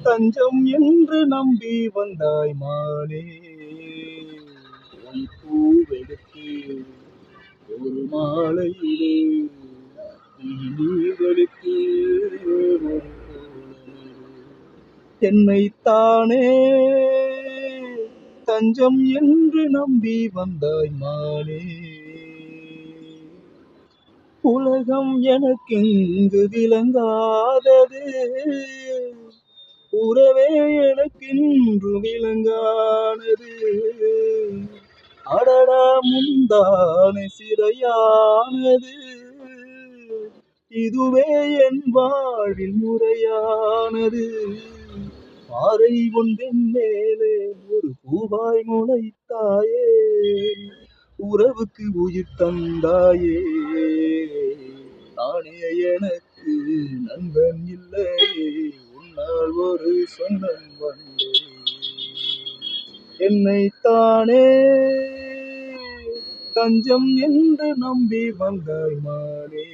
தஞ்சம் என்று நம்பி வந்தாய் மானே. பூவெடுத்து ஒரு மாலையிலே நீர்களுக்கு என்னைத்தானே தஞ்சம் என்று நம்பி வந்தாய் மானே. உலகம் எனக்கெங்கு விளங்காதது, உறவே எனக்கின்று விளங்கானது. அடடா முந்தானை சிறையானது, இதுவே என் வாழ்வில் முறையானது. பாறை ஒன்றின் மேலே ஒரு பூவாய் முளைத்தாயே, உறவுக்கு உயிர் தந்தாயே. நானே எனக்கு நண்பன் இல்லையே, உன்னால் ஒரு சொந்தம் வந்தே. என்னைத்தானே தஞ்சம் என்று நம்பி வந்தாய் மானே.